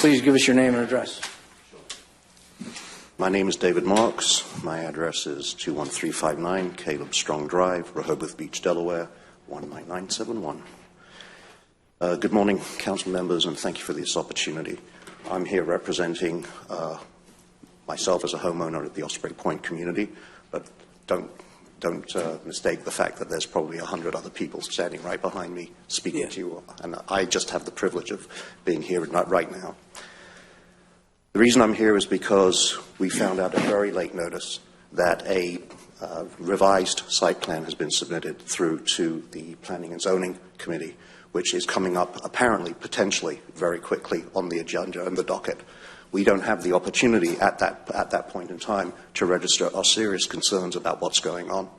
Please give us your name and address. My name is David Marks. My address is 21359 Caleb Strong Drive, Rehoboth Beach, Delaware, 19971. Good morning, council members, and thank you for this opportunity. I'm here representing myself as a homeowner at the Osprey Point community, but don't mistake the fact that there's probably 100 other people standing right behind me speaking to you, and I just have the privilege of being here right now. The reason I'm here is because we found out at very late notice that a revised site plan has been submitted through to the Planning and Zoning Committee, which is coming up apparently, potentially, very quickly on the agenda and the docket. We don't have the opportunity at that point in time to register our serious concerns about what's going on.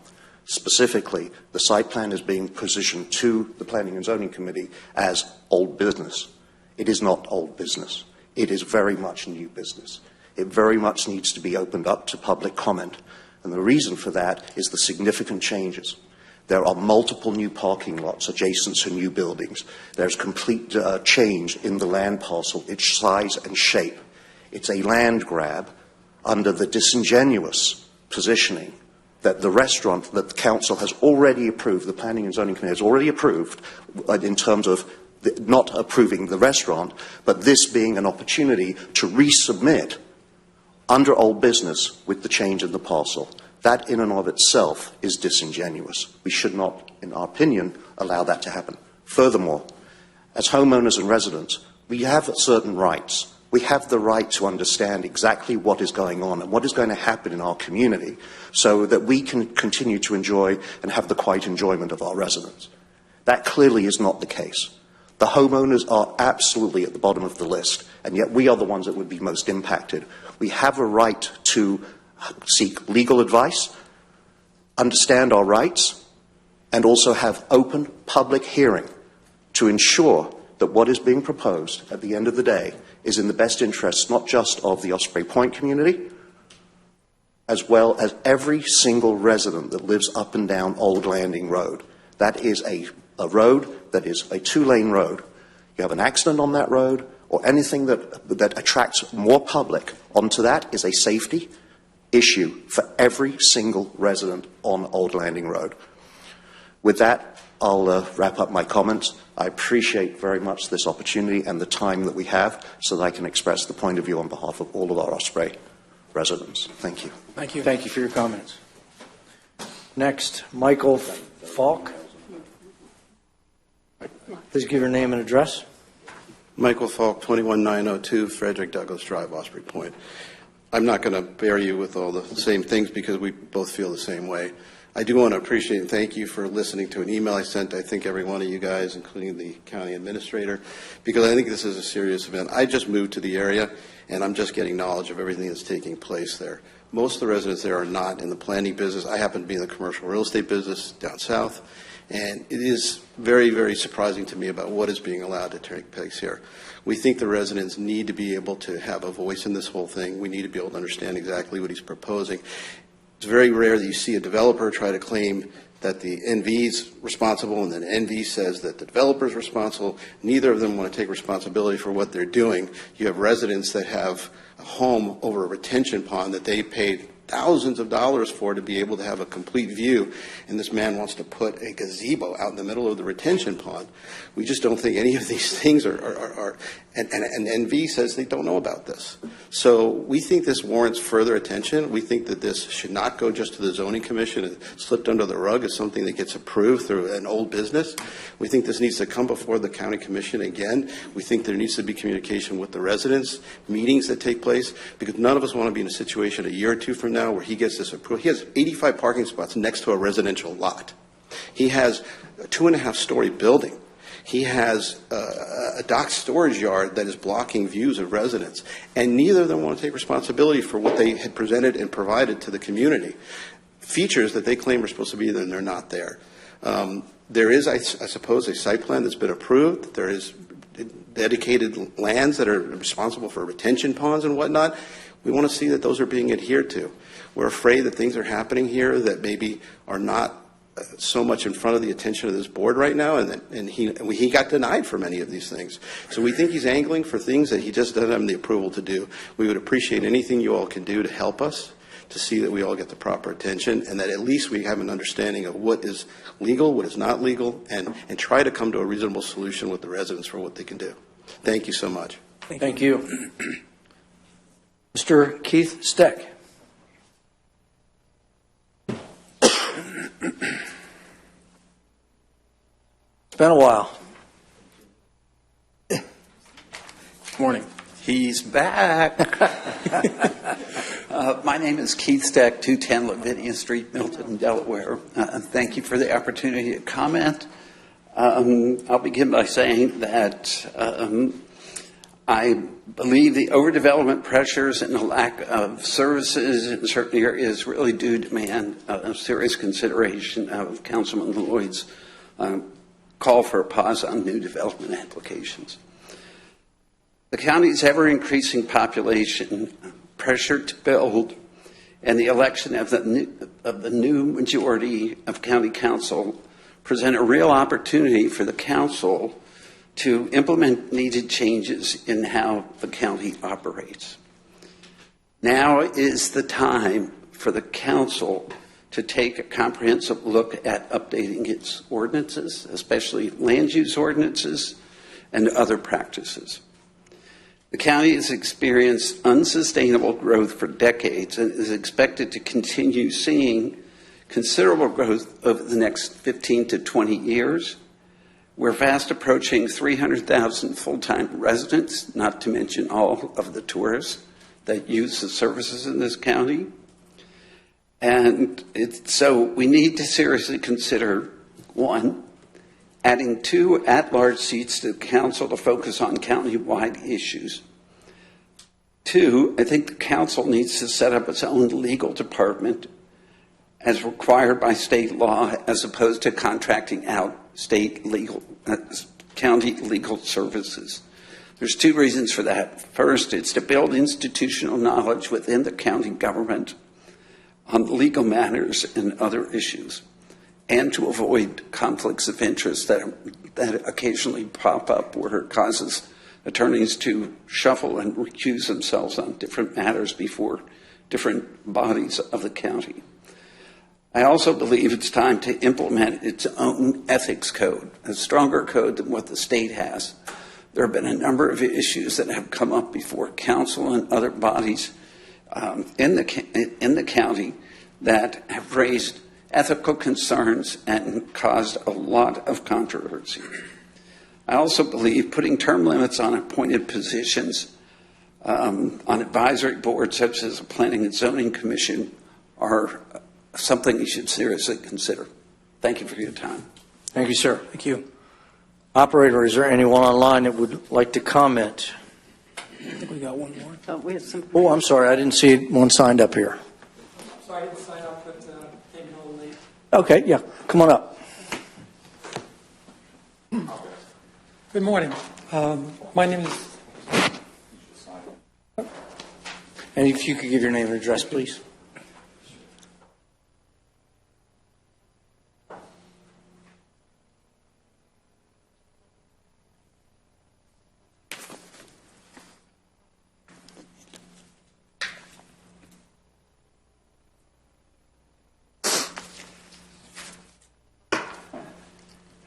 Specifically, the site plan is being positioned to the Planning and Zoning Committee as old business. It is not old business. It is very much new business. It very much needs to be opened up to public comment. And the reason for that is the significant changes. There are multiple new parking lots adjacent to new buildings. There's complete change in the land parcel, its size and shape. It's a land grab under the disingenuous positioning that the restaurant that the council has already approved, the Planning and Zoning Committee has already approved in terms of not approving the restaurant, but this being an opportunity to resubmit under old business with the change in the parcel. That in and of itself is disingenuous. We should not, in our opinion, allow that to happen. Furthermore, as homeowners and residents, we have certain rights. We have the right to understand exactly what is going on and what is going to happen in our community so that we can continue to enjoy and have the quiet enjoyment of our residents. That clearly is not the case. The homeowners are absolutely at the bottom of the list, and yet we are the ones that would be most impacted. We have a right to seek legal advice, understand our rights, and also have open public hearing to ensure that what is being proposed at the end of the day is in the best interests not just of the Osprey Point community, as well as every single resident that lives up and down Old Landing Road. That is a road that is a two-lane road. You have an accident on that road or anything that attracts more public onto that is a safety issue for every single resident on Old Landing Road. With that, I'll wrap up my comments. I appreciate very much this opportunity and the time that we have so that I can express the point of view on behalf of all of our Osprey residents. Thank you. Thank you. Thank you for your comments. Next, Michael Falk. Please give your name and address. Michael Falk, 21902 Frederick Douglass Drive, Osprey Point. I'm not going to bear you with all the same things because we both feel the same way. I do want to appreciate and thank you for listening to an email I sent, I think, every one of you guys, including the county administrator, because I think this is a serious event. I just moved to the area, and I'm just getting knowledge of everything that's taking place there. Most of the residents there are not in the planning business. I happen to be in the commercial real estate business down south, and it is very, very surprising to me about what is being allowed to take place here. We think the residents need to be able to have a voice in this whole thing. We need to be able to understand exactly what he's proposing. It's very rare that you see a developer try to claim that the NV is responsible and then NV says that the developer is responsible. Neither of them want to take responsibility for what they're doing. You have residents that have a home over a retention pond that they paid thousands of dollars for to be able to have a complete view, and this man wants to put a gazebo out in the middle of the retention pond. We just don't think any of these things are and NV says they don't know about this. So we think this warrants further attention. We think that this should not go just to the zoning commission and slipped under the rug as something that gets approved through an old business. We think this needs to come before the county commission again. We think there needs to be communication with the residents, meetings that take place, because none of us want to be in a situation a year or two from now where he gets this approved. He has 85 parking spots next to a residential lot. He has a 2.5-story building. He has a dock storage yard that is blocking views of residents, and neither of them want to take responsibility for what they had presented and provided to the community. Features that they claim are supposed to be there, and they're not there. There is, I suppose, a site plan that's been approved. There is dedicated lands that are responsible for retention ponds and whatnot. We want to see that those are being adhered to. We're afraid that things are happening here that maybe are not so much in front of the attention of this board right now, and he got denied for many of these things. So we think he's angling for things that he just doesn't have the approval to do. We would appreciate anything you all can do to help us to see that we all get the proper attention, and that at least we have an understanding of what is legal, what is not legal, and try to come to a reasonable solution with the residents for what they can do. Thank you so much. Thank you. Mr. Keith Steck. It's been a while. Morning. He's back. My name is Keith Steck, 210 Lavinia Street, Milton, Delaware. Thank you for the opportunity to comment. I'll begin by saying that I believe the overdevelopment pressures and the lack of services in certain areas really do demand a serious consideration of Councilman Lloyd's call for a pause on new development applications. The county's ever-increasing population, pressure to build, and the election of the new majority of county council present a real opportunity for the council to implement needed changes in how the county operates. Now is the time for the council to take a comprehensive look at updating its ordinances, especially land use ordinances and other practices. The county has experienced unsustainable growth for decades and is expected to continue seeing considerable growth over the next 15 to 20 years. We're fast approaching 300,000 full-time residents, not to mention all of the tourists that use the services in this county. And so we need to seriously consider, one, adding 2 at-large seats to the council to focus on county-wide issues. 2, I think the council needs to set up its own legal department as required by state law, as opposed to contracting out county legal services. There's 2 reasons for that. First, it's to build institutional knowledge within the county government on legal matters and other issues, and to avoid conflicts of interest that occasionally pop up where it causes attorneys to shuffle and recuse themselves on different matters before different bodies of the county. I also believe it's time to implement its own ethics code, a stronger code than what the state has. There have been a number of issues that have come up before council and other bodies in the county that have raised ethical concerns and caused a lot of controversy. I also believe putting term limits on appointed positions on advisory boards such as the Planning and Zoning Commission are something you should seriously consider. Thank you for your time. Thank you, sir. Thank you. Operator, is there anyone online that would like to comment? I think we got one more. Oh, we have some. Oh, I'm sorry. I didn't see one signed up here. Sorry, I didn't sign up, but came in a little late. Okay, yeah. Come on up. Good morning. My name is. And if you could give your name and address, please.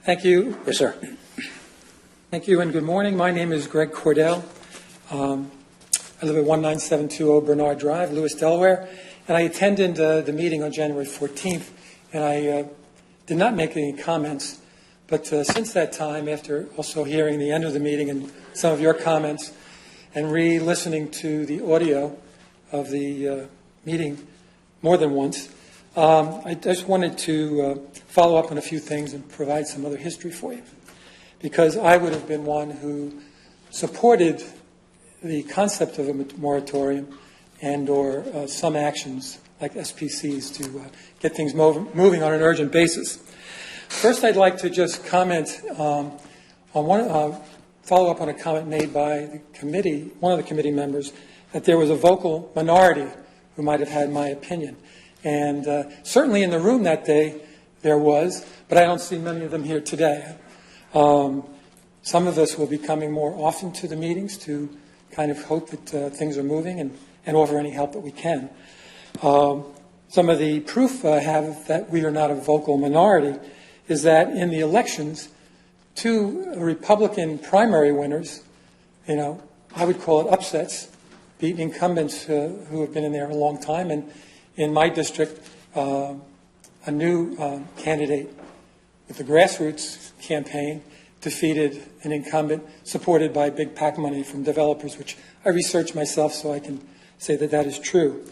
Thank you. Yes, sir. Thank you and good morning. My name is Greg Cordell. I live at 19720 Bernard Drive, Lewis, Delaware. And I attended the meeting on January 14th, and I did not make any comments. But since that time, after also hearing the end of the meeting and some of your comments, and re-listening to the audio of the meeting more than once, I just wanted to follow up on a few things and provide some other history for you. Because I would have been one who supported the concept of a moratorium and or some actions like SPCs to get things moving on an urgent basis. First, I'd like to just comment on follow up on a comment made by the committee, one of the committee members, that there was a vocal minority who might have had my opinion. And certainly in the room that day, there was, but I don't see many of them here today. Some of us will be coming more often to the meetings to kind of hope that things are moving and offer any help that we can. Some of the proof I have that we are not a vocal minority is that in the elections, 2 Republican primary winners, I would call it upsets, beat incumbents who have been in there a long time. And in my district, a new candidate with the grassroots campaign defeated an incumbent supported by big PAC money from developers, which I researched myself so I can say that that is true.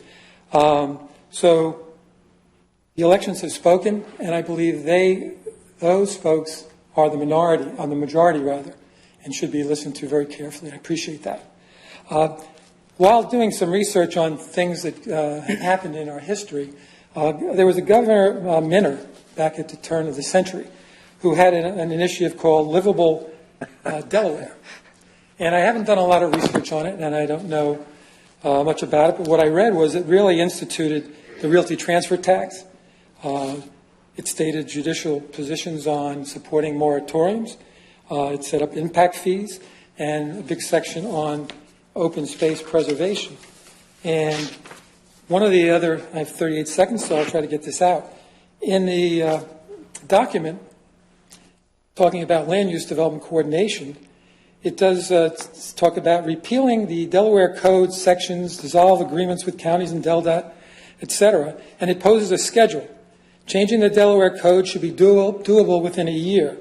So the elections have spoken, and I believe those folks are the minority, on the majority rather, and should be listened to very carefully. I appreciate that. While doing some research on things that have happened in our history, there was a Governor Minner back at the turn of the century who had an initiative called Livable Delaware. And I haven't done a lot of research on it, and I don't know much about it, but what I read was it really instituted the realty transfer tax. It stated judicial positions on supporting moratoriums. It set up impact fees and a big section on open space preservation. And one of the other, I have 38 seconds, so I'll try to get this out. In the document talking about land use development coordination, it does talk about repealing the Delaware Code sections, dissolve agreements with counties and DelDOT, et cetera, and it poses a schedule. Changing the Delaware Code should be doable within a year.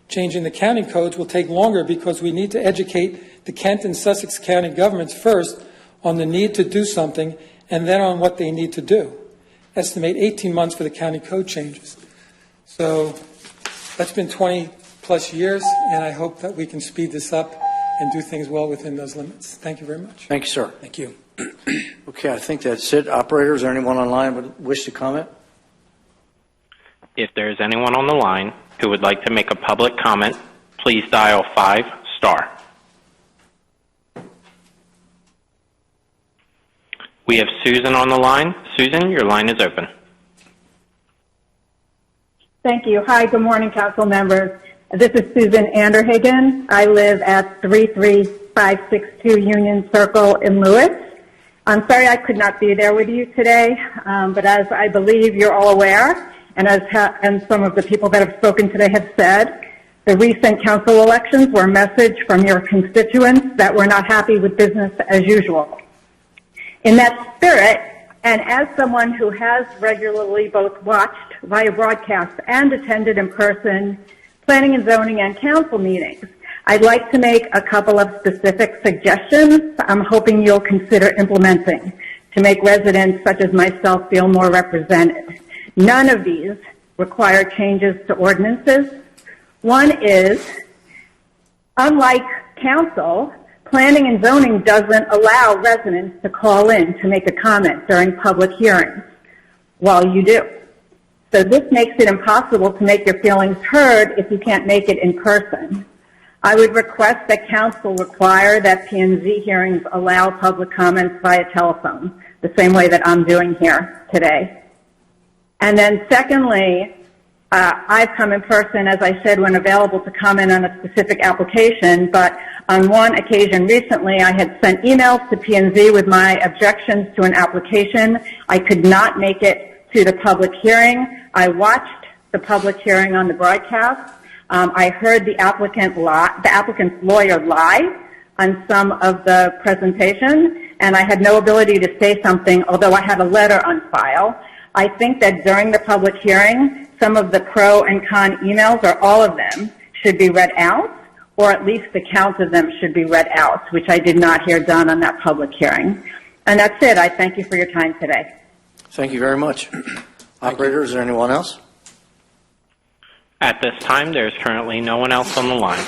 Changing the county codes will take longer because we need to educate the Kent and Sussex County governments first on the need to do something and then on what they need to do. Estimate 18 months for the county code changes. So that's been 20 plus years, and I hope that we can speed this up and do things well within those limits. Thank you very much. Thank you, sir. Thank you. Okay, I think that's it. Operator, is there anyone online would wish to comment? If there is anyone on the line who would like to make a public comment, please dial 5*. We have Susan on the line. Susan, your line is open. Thank you. Hi, good morning, council members. This is Susan Anderhagen. I live at 33562 Union Circle in Lewis. I'm sorry I could not be there with you today, but as I believe you're all aware, and some of the people that have spoken today have said, the recent council elections were a message from your constituents that we're not happy with business as usual. In that spirit, and as someone who has regularly both watched via broadcast and attended in person planning and zoning and council meetings, I'd like to make a couple of specific suggestions I'm hoping you'll consider implementing to make residents such as myself feel more represented. None of these require changes to ordinances. One is, unlike council, planning and zoning doesn't allow residents to call in to make a comment during public hearings, while you do. So this makes it impossible to make your feelings heard if you can't make it in person. I would request that council require that P&Z hearings allow public comments via telephone, the same way that I'm doing here today. And then secondly, I've come in person, as I said, when available to comment on a specific application, but on one occasion recently, I had sent emails to P&Z with my objections to an application. I could not make it to the public hearing. I watched the public hearing on the broadcast. I heard the applicant's lawyer lie on some of the presentation, and I had no ability to say something, although I had a letter on file. I think that during the public hearing, some of the pro and con emails, or all of them, should be read out, or at least the count of them should be read out, which I did not hear done on that public hearing. And that's it. I thank you for your time today. Thank you very much. Operator, is there anyone else? At this time, there is currently no one else on the line.